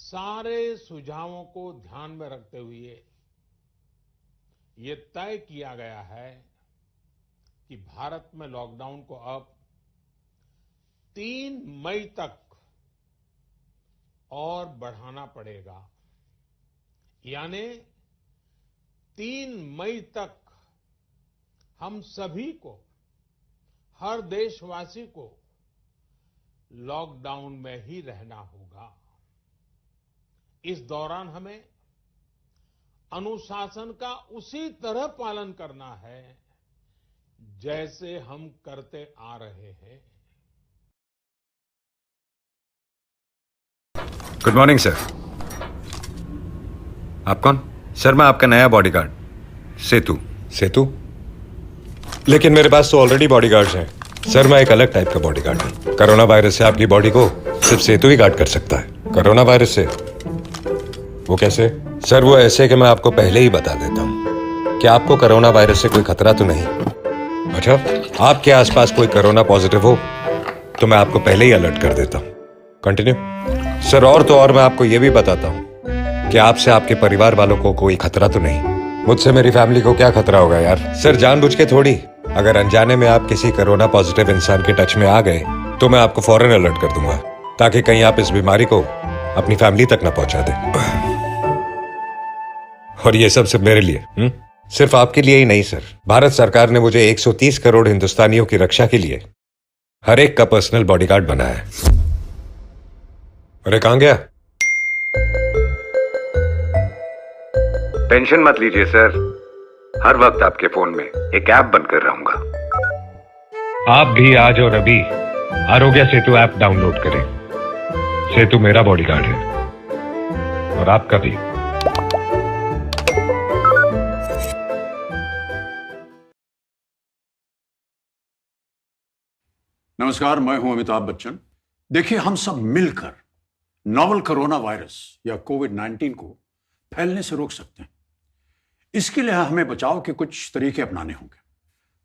सारे सुझावों को ध्यान में रखते हुए ये तय किया गया है कि भारत में लॉकडाउन को अब 3 मई तक और बढ़ाना पड़ेगा। यानी 3 मई तक हम सभी को, हर देशवासी को लॉकडाउन में ही रहना होगा। इस दौरान हमें अनुशासन का उसी तरह पालन करना है जैसे हम करते आ रहे हैं। Good morning sir. आप कौन? सर मैं आपका नया बॉडीगार्ड सेतु। सेतु? लेकिन मेरे पास तो ऑलरेडी बॉडीगार्ड्स हैं। सर मैं एक अलग टाइप का बॉडीगार्ड हूँ। कोरोना वायरस से आपकी बॉडी को सिर्फ सेतु ही गार्ड कर सकता है। कोरोना वायरस से? वो कैसे? सर वो ऐसे कि मैं आपको पहले ही बता देता हूँ कि आपको कोरोना वायरस से कोई खतरा तो नहीं। अच्छा, आपके आसपास कोई कोरोना पॉजिटिव हो तो मैं आपको पहले ही अलर्ट कर देता हूँ। कंटिन्यू। सर और तो और मैं आपको ये भी बताता हूँ कि आपसे आपके परिवार वालों को कोई खतरा तो नहीं। मुझसे मेरी फैमिली को क्या खतरा होगा यार? सर जानबूझ के थोड़ी। अगर अनजाने में आप किसी कोरोना पॉजिटिव इंसान के टच में आ गए तो मैं आपको फौरन अलर्ट कर दूंगा ताकि कहीं आप इस बीमारी को अपनी फैमिली तक ना पहुंचा दें। और ये सब सिर्फ मेरे लिए। सिर्फ आपके लिए ही नहीं सर, भारत सरकार ने मुझे 130 करोड़ हिंदुस्तानियों की रक्षा के लिए हर एक का पर्सनल बॉडीगार्ड बनाया है। अरे कहां गया? टेंशन मत लीजिए सर, हर वक्त आपके फोन में एक ऐप बनकर रहूंगा। आप भी आज और अभी आरोग्य सेतु ऐप डाउनलोड करें। सेतु मेरा बॉडीगार्ड है और आपका भी। नमस्कार, मैं हूं अमिताभ बच्चन। देखिए, हम सब मिलकर नोवल कोरोना वायरस या कोविड-19 को फैलने से रोक सकते हैं। इसके लिए हमें बचाव के कुछ तरीके अपनाने होंगे।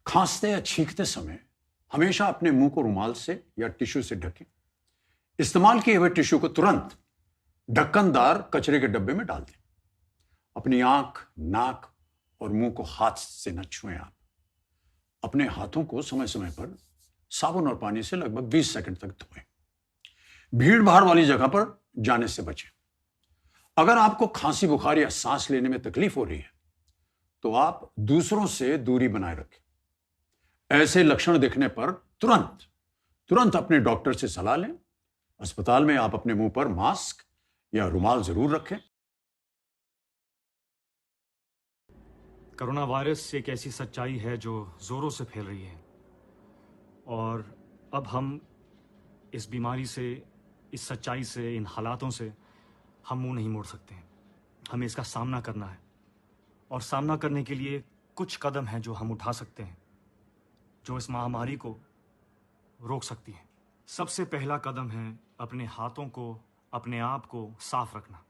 खांसते या छींकते समय हमेशा अपने मुंह को रुमाल से या टिश्यू से ढकें। इस्तेमाल किए हुए टिश्यू को तुरंत ढक्कनदार कचरे के डब्बे में डाल दें। अपनी आंख, नाक और मुंह को हाथ से न छुएं। आप अपने हाथों को समय समय पर साबुन और पानी से लगभग 20 सेकंड तक धोएं। भीड़ भाड़ वाली जगह पर जाने से बचें। अगर आपको खांसी, बुखार या सांस लेने में तकलीफ हो रही है तो आप दूसरों से दूरी बनाए रखें। ऐसे लक्षण दिखने पर तुरंत अपने डॉक्टर से सलाह लें। अस्पताल में आप अपने मुंह पर मास्क या रुमाल जरूर रखें। कोरोना वायरस एक ऐसी सच्चाई है जो जोरों से फैल रही है और अब हम इस बीमारी से, इस सच्चाई से, इन हालातों से हम मुंह नहीं मोड़ सकते हैं। हमें इसका सामना करना है और सामना करने के लिए कुछ कदम हैं जो हम उठा सकते हैं जो इस महामारी को रोक सकती हैं। सबसे पहला कदम है अपने हाथों को, अपने आप को साफ रखना।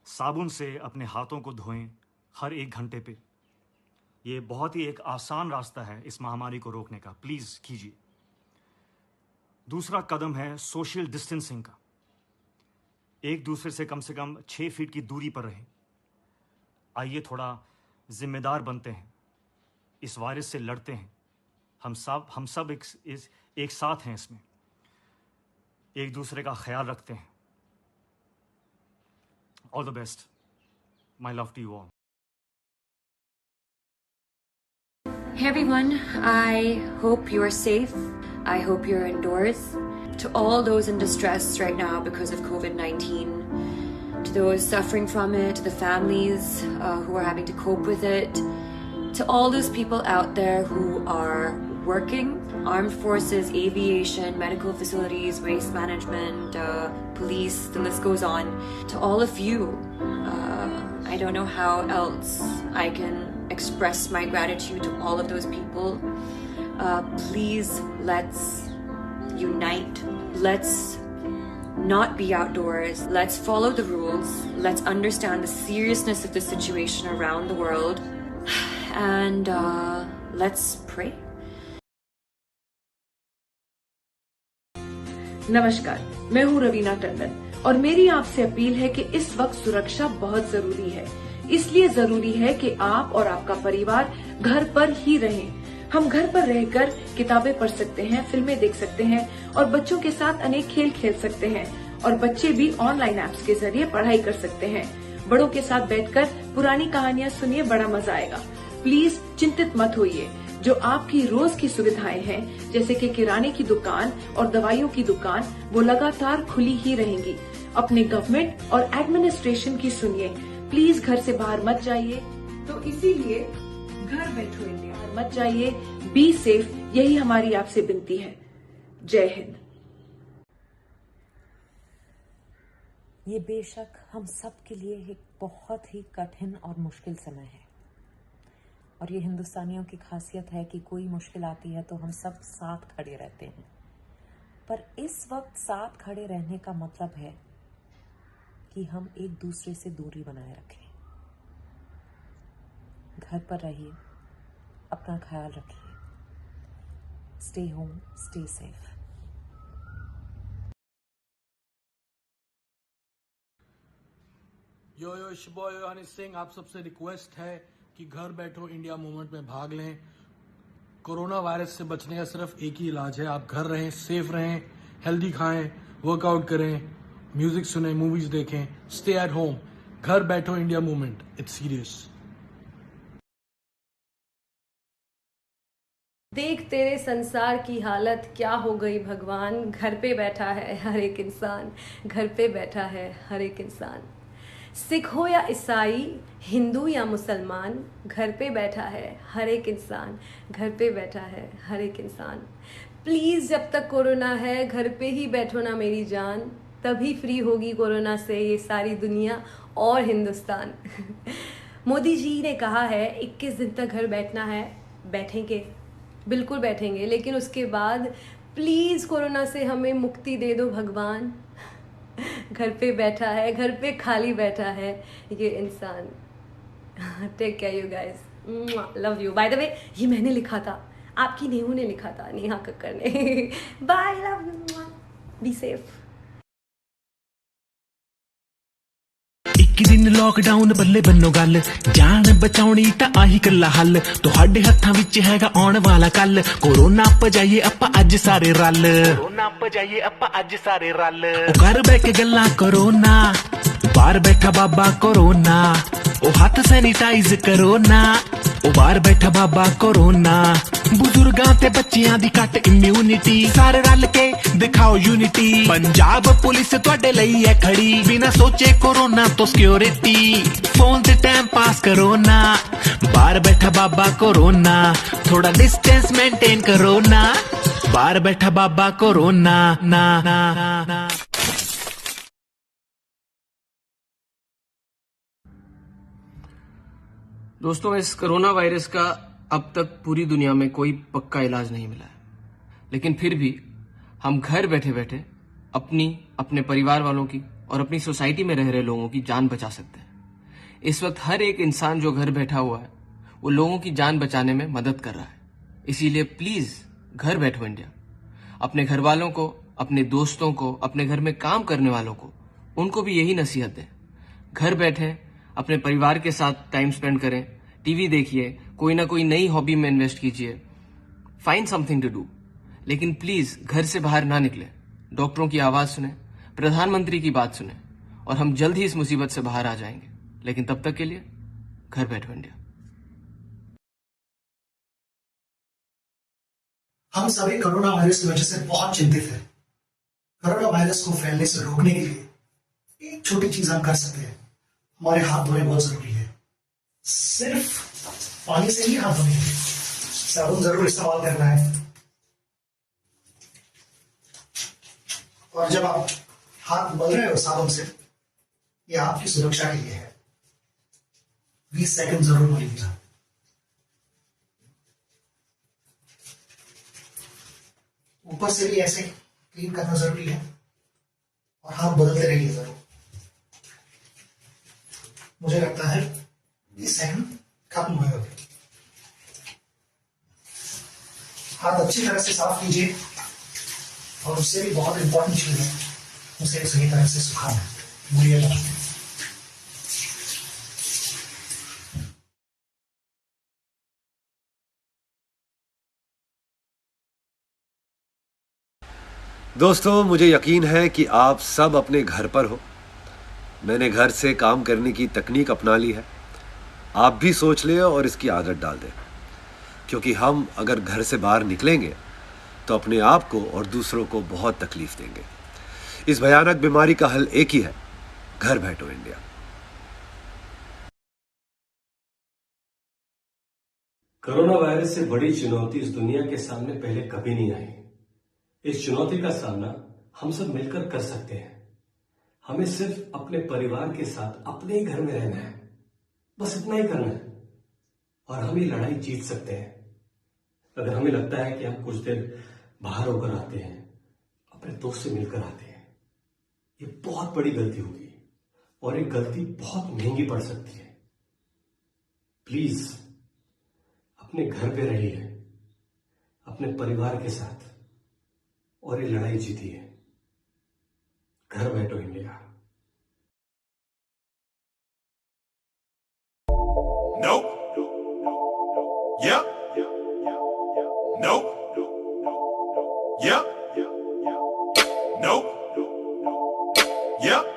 साबुन से अपने हाथों को धोएं हर 1 घंटे पे। ये बहुत ही एक आसान रास्ता है इस महामारी को रोकने का, प्लीज कीजिए। दूसरा कदम है सोशल डिस्टेंसिंग का। एक दूसरे से कम 6 फीट की दूरी पर रहें। आइए थोड़ा जिम्मेदार बनते हैं, इस वायरस से लड़ते हैं। हम सब एक साथ हैं इसमें, एक दूसरे का ख्याल रखते हैं। All the best, my love to you all. Hey everyone, I hope you are safe. I hope you're indoors. To all those in distress right now because of COVID-19, to those suffering from it, to the families who are having to cope with it, to all those people out there who are working, armed forces, aviation, medical facilities, waste management, police, the list goes on. To all of you, I don't know how else I can express my gratitude to all of those people. Please, let's unite. Let's not be outdoors. Let's follow the rules. Let's understand the seriousness of the situation around the world. And let's pray. नमस्कार, मैं हूँ रवीना टंडन और मेरी आपसे appeal है कि इस वक्त सुरक्षा बहुत जरूरी है। इसलिए जरूरी है कि आप और आपका परिवार घर पर ही रहें। हम घर पर रहकर किताबें पढ़ सकते हैं, फिल्में देख सकते हैं और बच्चों के साथ अनेक खेल खेल सकते हैं और बच्चे भी ऑनलाइन ऐप्स के जरिए पढ़ाई कर सकते हैं। बड़ों के साथ बैठकर पुरानी कहानियां सुनिए, बड़ा मजा आएगा। प्लीज चिंतित मत होइए। जो आपकी रोज की सुविधाएं हैं जैसे कि किराने की दुकान और दवाइयों की दुकान, वो लगातार खुली ही रहेंगी। अपने गवर्नमेंट और एडमिनिस्ट्रेशन की सुनिए। प्लीज घर से बाहर मत जाइए। तो इसीलिए घर बैठो इंडिया, मत जाइए, बी सेफ, यही हमारी आपसे विनती है। जय हिंद। ये बेशक हम सब के लिए एक बहुत ही कठिन और मुश्किल समय है और ये हिंदुस्तानियों की खासियत है कि कोई मुश्किल आती है तो हम सब साथ खड़े रहते हैं। पर इस वक्त साथ खड़े रहने का मतलब है कि हम एक दूसरे से दूरी बनाए रखें। घर पर रहिए, अपना ख्याल रखिए। Stay home, stay safe. Yo it's boy Honey Singh. आप सबसे रिक्वेस्ट है कि घर बैठो इंडिया मूवमेंट में भाग लें। कोरोना वायरस से बचने का सिर्फ एक ही इलाज है, आप घर रहें, सेफ रहें, हेल्दी खाएं, वर्कआउट करें, म्यूजिक सुनें, मूवीज देखें। Stay at home. घर बैठो इंडिया मूवमेंट, इट्स सीरियस। देख तेरे संसार की हालत क्या हो गई भगवान। घर पे बैठा है हर एक इंसान, घर पे बैठा है हर एक इंसान। सिख हो या ईसाई, हिंदू या मुसलमान, घर पे बैठा है हर एक इंसान, घर पे बैठा है हर एक इंसान। प्लीज़ जब तक कोरोना है घर पे ही बैठो ना मेरी जान, तभी फ्री होगी कोरोना से ये सारी दुनिया और हिंदुस्तान। मोदी जी ने कहा है 21 दिन तक घर बैठना है। बैठेंगे, बिल्कुल बैठेंगे, लेकिन उसके बाद प्लीज़ कोरोना से हमें मुक्ति दे दो भगवान। घर पे बैठा है, घर पे खाली बैठा है ये इंसान। Take care you guys, love you. By the way ये मैंने लिखा था, आपकी नेहू ने लिखा था, नेहा कक्कर ने। Bye, love you, be safe. ਇੱਕ ਦਿਨ ਲੋਕਡਾਊਨ ਬੱਲੇ ਬੰਨੋ ਗੱਲ, ਜਾਨ ਬਚਾਉਣੀ ਤਾਂ ਆਹੀ ਕੱਲਾ ਹੱਲ। ਤੁਹਾਡੇ ਹੱਥਾਂ ਵਿੱਚ ਹੈਗਾ ਆਉਣ ਵਾਲਾ ਕੱਲ, ਕੋਰੋਨਾ ਭਜਾਈਏ ਆਪਾਂ ਅੱਜ ਸਾਰੇ ਰਲ। ਕੋਰੋਨਾ ਭਜਾਈਏ ਆਪਾਂ ਅੱਜ ਸਾਰੇ ਰਲ। ਉਹ ਘਰ ਬੈ ਕੇ ਗੱਲਾਂ ਕਰੋ ਨਾ, ਬਾਹਰ ਬੈਠਾ ਬਾਬਾ ਕੋਰੋਨਾ। ਉਹ ਹੱਥ ਸੈਨੀਟਾਈਜ਼ ਕਰੋ ਨਾ, ਉਹ ਬਾਹਰ ਬੈਠਾ ਬਾਬਾ ਕੋਰੋਨਾ। ਬਜ਼ੁਰਗਾਂ ਤੇ ਬੱਚਿਆਂ ਦੀ ਘੱਟ ਇਮਿਊਨਿਟੀ, ਸਾਰੇ ਰਲ ਕੇ ਦਿਖਾਓ ਯੂਨਿਟੀ। ਪੰਜਾਬ ਪੁਲਿਸ ਤੁਹਾਡੇ ਲਈ ਹੈ ਖੜੀ, ਬਿਨਾਂ ਸੋਚੇ ਕੋਰੋਨਾ ਤੋਂ ਸਿਕਿਉਰਿਟੀ। ਫੋਨ ਤੇ ਟਾਈਮ ਪਾਸ ਕਰੋ ਨਾ, ਬਾਹਰ ਬੈਠਾ ਬਾਬਾ ਕੋਰੋਨਾ। ਥੋੜਾ डिस्टेंस मेंटेन करो ना, बाहर बैठा बाबा कोरोना। ना ना ना। दोस्तों, इस कोरोना वायरस का अब तक पूरी दुनिया में कोई पक्का इलाज नहीं मिला है, लेकिन फिर भी हम घर बैठे बैठे अपनी, अपने परिवार वालों की और अपनी सोसाइटी में रह रहे लोगों की जान बचा सकते हैं। इस वक्त हर एक इंसान जो घर बैठा हुआ है वो लोगों की जान बचाने में मदद कर रहा है। इसीलिए प्लीज घर बैठो इंडिया। अपने घर वालों को, अपने दोस्तों को, अपने घर में काम करने वालों को, उनको भी यही नसीहत दें। घर बैठे अपने परिवार के साथ टाइम स्पेंड करें, टीवी देखिए, कोई ना कोई नई हॉबी में इन्वेस्ट कीजिए, फाइंड समथिंग टू डू। लेकिन प्लीज घर से बाहर ना निकले। डॉक्टरों की आवाज सुने, प्रधानमंत्री की बात सुने, और हम जल्द ही इस मुसीबत से बाहर आ जाएंगे। लेकिन तब तक के लिए घर बैठो इंडिया। हम सभी कोरोना वायरस की वजह से बहुत चिंतित हैं। कोरोना वायरस को फैलने से रोकने के लिए एक छोटी चीज हम कर सकते हैं। हमारे हाथ धोने बहुत जरूरी है। सिर्फ पानी से ही हाथ धोने हैं, साबुन जरूर इस्तेमाल करना है। और जब आप हाथ मल रहे हो साबुन से, ये आपकी सुरक्षा के लिए है। 20 सेकंड जरूर मलिएगा। ऊपर से भी ऐसे क्लीन करना जरूरी है और हाथ बदलते रहिए जरूर। मुझे लगता है 20 सेकंड खत्म हुए होंगे। हाथ अच्छी तरह से साफ कीजिए। और उससे भी बहुत इंपॉर्टेंट चीज है, उसे सही तरह से सुखाना है। बोलिएगा। दोस्तों, मुझे यकीन है कि आप सब अपने घर पर हो। मैंने घर से काम करने की तकनीक अपना ली है। आप भी सोच लें और इसकी आदत डाल दें, क्योंकि हम अगर घर से बाहर निकलेंगे तो अपने आप को और दूसरों को बहुत तकलीफ देंगे। इस भयानक बीमारी का हल एक ही है, घर बैठो इंडिया। कोरोना वायरस से बड़ी चुनौती इस दुनिया के सामने पहले कभी नहीं आई। इस चुनौती का सामना हम सब मिलकर कर सकते हैं। हमें सिर्फ अपने परिवार के साथ अपने ही घर में रहना है, बस इतना ही करना है और हम ये लड़ाई जीत सकते हैं। अगर हमें लगता है कि हम कुछ देर बाहर होकर आते हैं, अपने दोस्त से मिलकर आते हैं, ये बहुत बड़ी गलती होगी और ये गलती बहुत महंगी पड़ सकती है। प्लीज अपने घर पे रहिए, अपने परिवार के साथ, और ये लड़ाई जीतिए। घर बैठो India. Nope. Yep. Nope. Yep. Nope. Yep.